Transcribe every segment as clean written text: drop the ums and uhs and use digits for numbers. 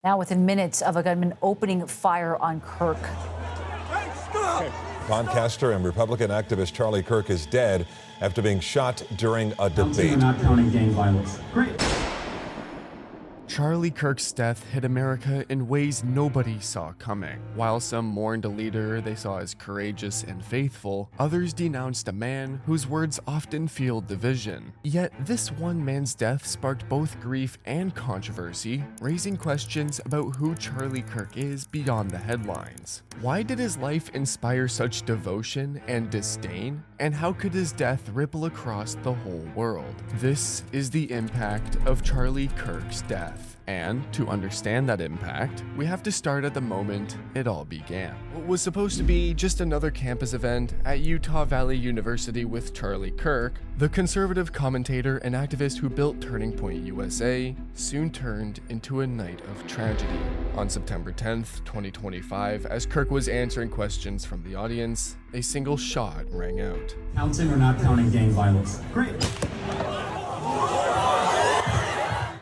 Now, within minutes of a gunman opening fire on Kirk. Podcaster and Republican activist Charlie Kirk is dead after being shot during a debate. Not counting gang violence. Great. Charlie Kirk's death hit America in ways nobody saw coming. While some mourned a leader they saw as courageous and faithful, others denounced a man whose words often fueled division. Yet this one man's death sparked both grief and controversy, raising questions about who Charlie Kirk is beyond the headlines. Why did his life inspire such devotion and disdain? And how could his death ripple across the whole world? This is the impact of Charlie Kirk's death. And to understand that impact, we have to start at the moment it all began. What was supposed to be just another campus event at Utah Valley University with Charlie Kirk, the conservative commentator and activist who built Turning Point USA, soon turned into a night of tragedy. On September 10th, 2025, as Kirk was answering questions from the audience, a single shot rang out. Counting or not counting gang violence. Great.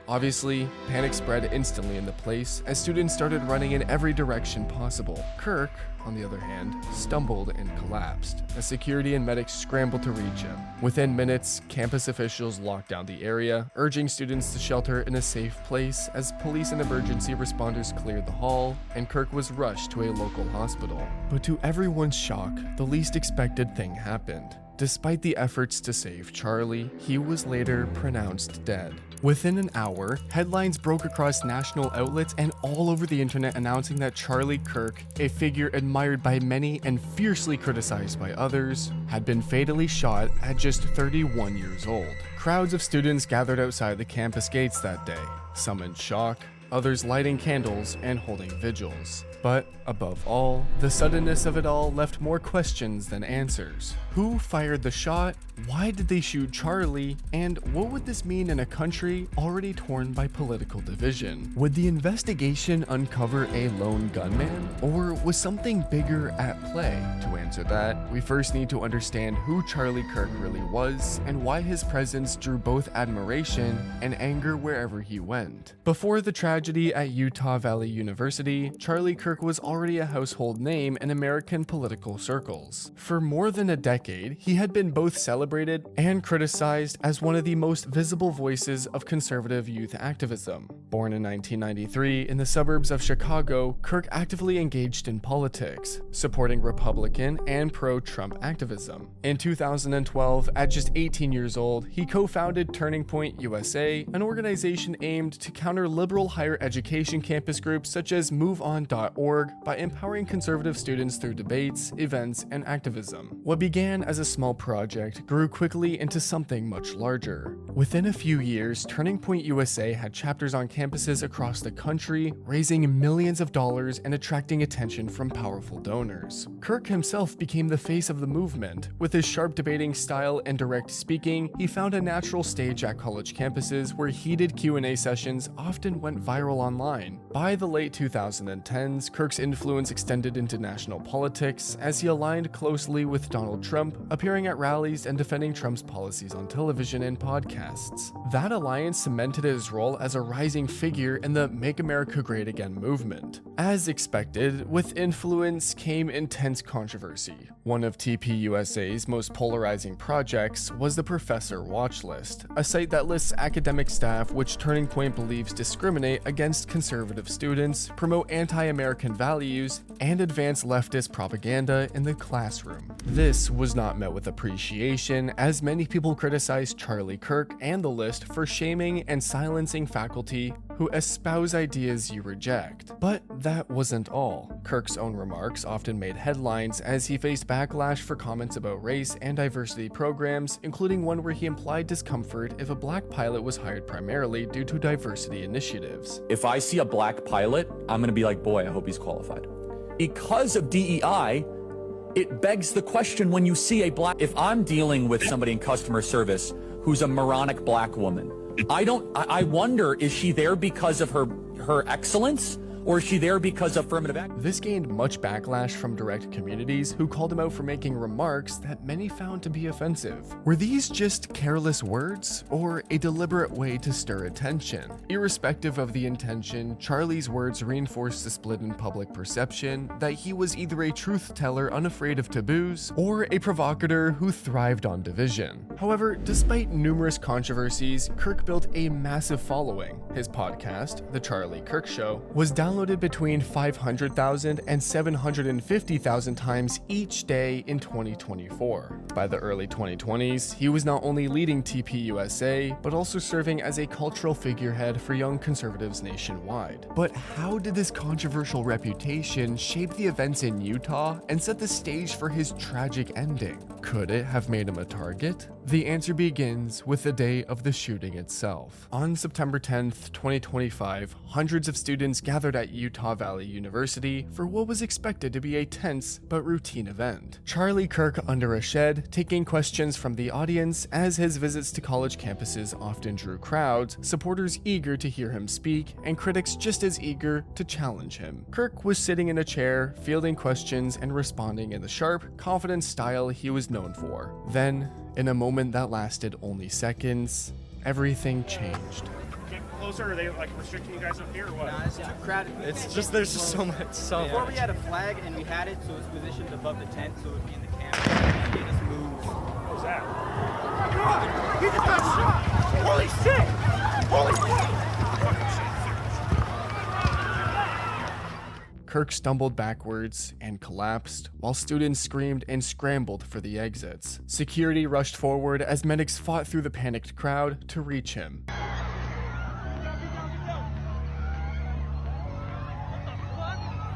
Obviously, panic spread instantly in the place as students started running in every direction possible. Kirk, on the other hand, stumbled and collapsed as security and medics scrambled to reach him. Within minutes, campus officials locked down the area, urging students to shelter in a safe place as police and emergency responders cleared the hall, and Kirk was rushed to a local hospital. But to everyone's shock, the least expected thing happened. Despite the efforts to save Charlie, he was later pronounced dead. Within an hour, headlines broke across national outlets and all over the internet announcing that Charlie Kirk, a figure admired by many and fiercely criticized by others, had been fatally shot at just 31 years old. Crowds of students gathered outside the campus gates that day, some in shock, others lighting candles and holding vigils. But above all, the suddenness of it all left more questions than answers. Who fired the shot? Why did they shoot Charlie? And what would this mean in a country already torn by political division? Would the investigation uncover a lone gunman? Or was something bigger at play? To answer that, we first need to understand who Charlie Kirk really was and why his presence drew both admiration and anger wherever he went. Before the tragedy at Utah Valley University, Charlie Kirk was already a household name in American political circles. For more than a decade, he had been both celebrated and criticized as one of the most visible voices of conservative youth activism. Born in 1993 in the suburbs of Chicago, Kirk actively engaged in politics, supporting Republican and pro-Trump activism. In 2012, at just 18 years old, he co-founded Turning Point USA, an organization aimed to counter liberal higher education campus groups such as MoveOn.org by empowering conservative students through debates, events, and activism. What began as a small project grew quickly into something much larger. Within a few years, Turning Point USA had chapters on campuses across the country, raising millions of dollars and attracting attention from powerful donors. Kirk himself became the face of the movement. With his sharp debating style and direct speaking, he found a natural stage at college campuses where heated Q&A sessions often went viral online. By the late 2010s, Kirk's influence extended into national politics as he aligned closely with Donald Trump, appearing at rallies and defending Trump's policies on television and podcasts. That alliance cemented his role as a rising figure in the Make America Great Again movement. As expected, with influence came intense controversy. One of TPUSA's most polarizing projects was the Professor Watch List, a site that lists academic staff which Turning Point believes discriminate against conservative students, promote anti-American values, and advance leftist propaganda in the classroom. This was not met with appreciation, as many people criticized Charlie Kirk and the list for shaming and silencing faculty who espouse ideas you reject. But that wasn't all. Kirk's own remarks often made headlines as he faced backlash for comments about race and diversity programs, including one where he implied discomfort if a black pilot was hired primarily due to diversity initiatives. If I see a black pilot, I'm gonna be like, boy, I hope he's qualified. Because of DEI, it begs the question when you see a black, if I'm dealing with somebody in customer service who's a moronic black woman, I wonder, is she there because of her excellence? Or is she there because of affirmative action? This gained much backlash from direct communities who called him out for making remarks that many found to be offensive. Were these just careless words or a deliberate way to stir attention? Irrespective of the intention, Charlie's words reinforced the split in public perception that he was either a truth teller unafraid of taboos or a provocateur who thrived on division. However, despite numerous controversies, Kirk built a massive following. His podcast, The Charlie Kirk Show, was downloaded between 500,000 and 750,000 times each day in 2024. By the early 2020s, he was not only leading TPUSA, but also serving as a cultural figurehead for young conservatives nationwide. But how did this controversial reputation shape the events in Utah and set the stage for his tragic ending? Could it have made him a target? The answer begins with the day of the shooting itself. On September 10th, 2025, hundreds of students gathered at Utah Valley University for what was expected to be a tense but routine event. Charlie Kirk under a shed, taking questions from the audience as his visits to college campuses often drew crowds, supporters eager to hear him speak, and critics just as eager to challenge him. Kirk was sitting in a chair, fielding questions and responding in the sharp, confident style he was known for. Then, in a moment that lasted only seconds, everything changed. Get closer, are they like restricting you guys up here or what? Nah, it's too crowded. It's just, there's just so much. Before we had a flag and we had it so it's positioned above the tent so it would be in the camera. And they just moved. What was that? Oh my God! He just got shot! Holy shit! Holy shit! Kirk stumbled backwards and collapsed, while students screamed and scrambled for the exits. Security rushed forward as medics fought through the panicked crowd to reach him.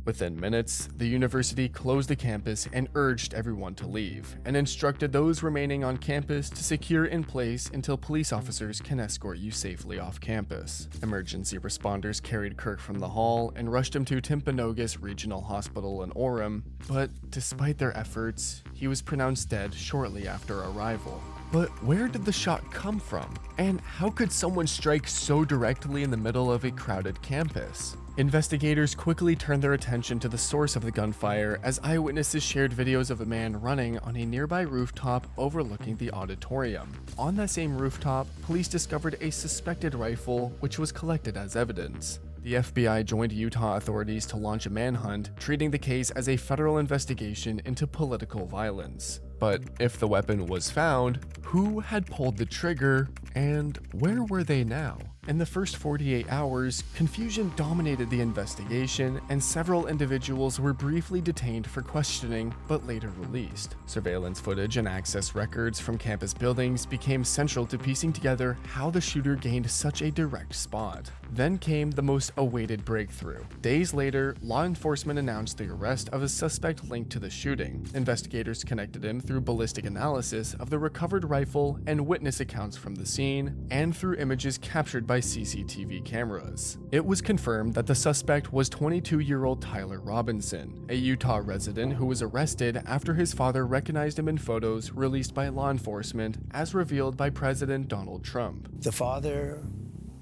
Within minutes, the university closed the campus and urged everyone to leave, and instructed those remaining on campus to secure in place until police officers can escort you safely off campus. Emergency responders carried Kirk from the hall and rushed him to Timpanogos Regional Hospital in Orem, but despite their efforts, he was pronounced dead shortly after arrival. But where did the shot come from? And how could someone strike so directly in the middle of a crowded campus? Investigators quickly turned their attention to the source of the gunfire as eyewitnesses shared videos of a man running on a nearby rooftop overlooking the auditorium. On that same rooftop, police discovered a suspected rifle, which was collected as evidence. The FBI joined Utah authorities to launch a manhunt, treating the case as a federal investigation into political violence. But if the weapon was found, who had pulled the trigger, and where were they now? In the first 48 hours, confusion dominated the investigation, and several individuals were briefly detained for questioning, but later released. Surveillance footage and access records from campus buildings became central to piecing together how the shooter gained such a direct spot. Then came the most awaited breakthrough. Days later, law enforcement announced the arrest of a suspect linked to the shooting. Investigators connected him through ballistic analysis of the recovered rifle and witness accounts from the scene, and through images captured by CCTV cameras. It was confirmed that the suspect was 22-year-old Tyler Robinson, a Utah resident who was arrested after his father recognized him in photos released by law enforcement as revealed by President Donald Trump. The father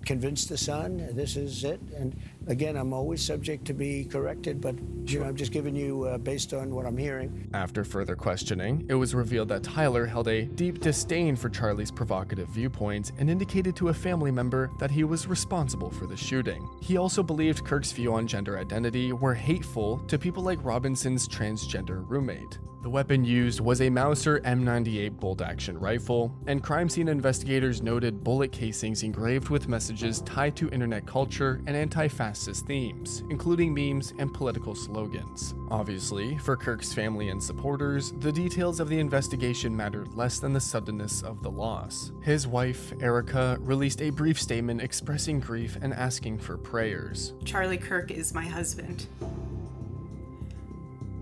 convinced the son, this is it. And again, I'm always subject to be corrected, but I'm just giving you based on what I'm hearing. After further questioning, it was revealed that Tyler held a deep disdain for Charlie's provocative viewpoints and indicated to a family member that he was responsible for the shooting. He also believed Kirk's view on gender identity were hateful to people like Robinson's transgender roommate. The weapon used was a Mauser M98 bolt-action rifle, and crime scene investigators noted bullet casings engraved with messages tied to internet culture and anti-fascist themes, including memes and political slogans. Obviously, for Kirk's family and supporters, the details of the investigation mattered less than the suddenness of the loss. His wife, Erica, released a brief statement expressing grief and asking for prayers. Charlie Kirk is my husband.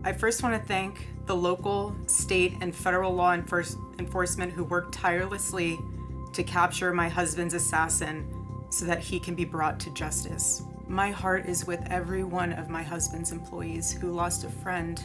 I first want to thank the local, state, and federal law enforcement who worked tirelessly to capture my husband's assassin so that he can be brought to justice. My heart is with every one of my husband's employees who lost a friend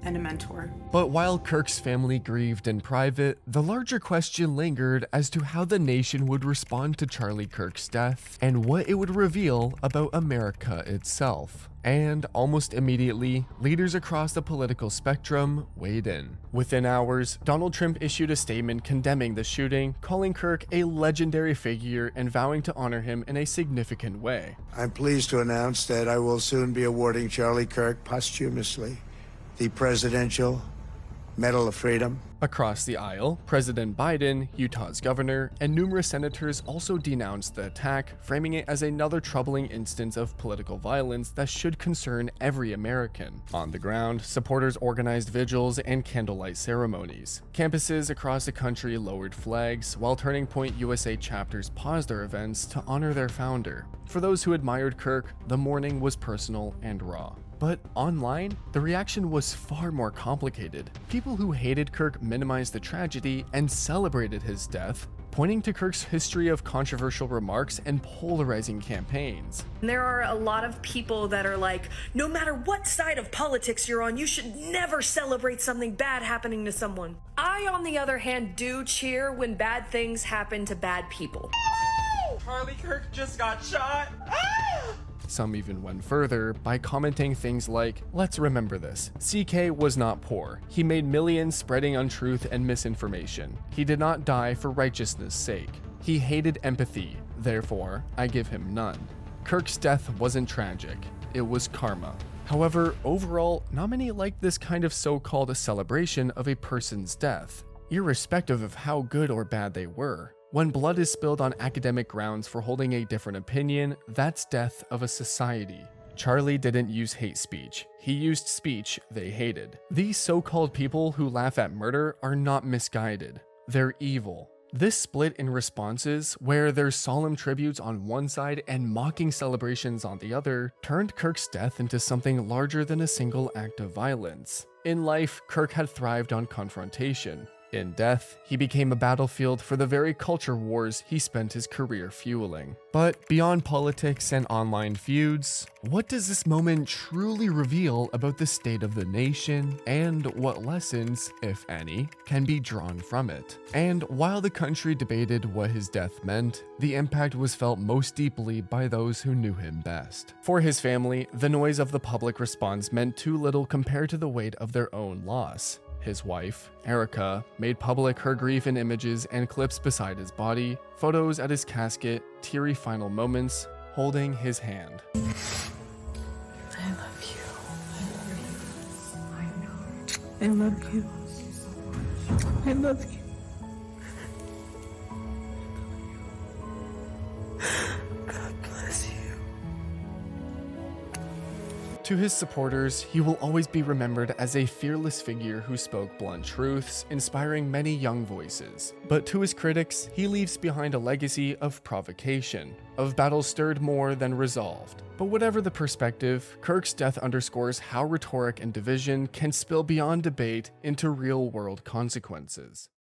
and a mentor. But while Kirk's family grieved in private, the larger question lingered as to how the nation would respond to Charlie Kirk's death and what it would reveal about America itself. And almost immediately, leaders across the political spectrum weighed in. Within hours, Donald Trump issued a statement condemning the shooting, calling Kirk a legendary figure and vowing to honor him in a significant way. I'm pleased to announce that I will soon be awarding Charlie Kirk posthumously the Presidential Medal of Freedom. Across the aisle, President Biden, Utah's governor, and numerous senators also denounced the attack, framing it as another troubling instance of political violence that should concern every American. On the ground, supporters organized vigils and candlelight ceremonies. Campuses across the country lowered flags, while Turning Point USA chapters paused their events to honor their founder. For those who admired Kirk, the mourning was personal and raw. But online, the reaction was far more complicated. People who hated Kirk minimized the tragedy and celebrated his death, pointing to Kirk's history of controversial remarks and polarizing campaigns. There are a lot of people that are like, no matter what side of politics you're on, you should never celebrate something bad happening to someone. I, on the other hand, do cheer when bad things happen to bad people. Charlie Kirk just got shot. Some even went further by commenting things like, let's remember this, CK was not poor. He made millions spreading untruth and misinformation. He did not die for righteousness' sake. He hated empathy, therefore, I give him none. Kirk's death wasn't tragic, it was karma. However, overall, not many liked this kind of so-called celebration of a person's death, irrespective of how good or bad they were. When blood is spilled on academic grounds for holding a different opinion, that's death of a society. Charlie didn't use hate speech. He used speech they hated. These so-called people who laugh at murder are not misguided. They're evil. This split in responses, where there's solemn tributes on one side and mocking celebrations on the other, turned Kirk's death into something larger than a single act of violence. In life, Kirk had thrived on confrontation. In death, he became a battlefield for the very culture wars he spent his career fueling. But beyond politics and online feuds, what does this moment truly reveal about the state of the nation, and what lessons, if any, can be drawn from it? And while the country debated what his death meant, the impact was felt most deeply by those who knew him best. For his family, the noise of the public response meant too little compared to the weight of their own loss. His wife, Erica, made public her grief in images and clips beside his body, photos at his casket, teary final moments, holding his hand. I love you. I love you. I love you. God bless you. To his supporters, he will always be remembered as a fearless figure who spoke blunt truths, inspiring many young voices. But to his critics, he leaves behind a legacy of provocation, of battles stirred more than resolved. But whatever the perspective, Kirk's death underscores how rhetoric and division can spill beyond debate into real-world consequences.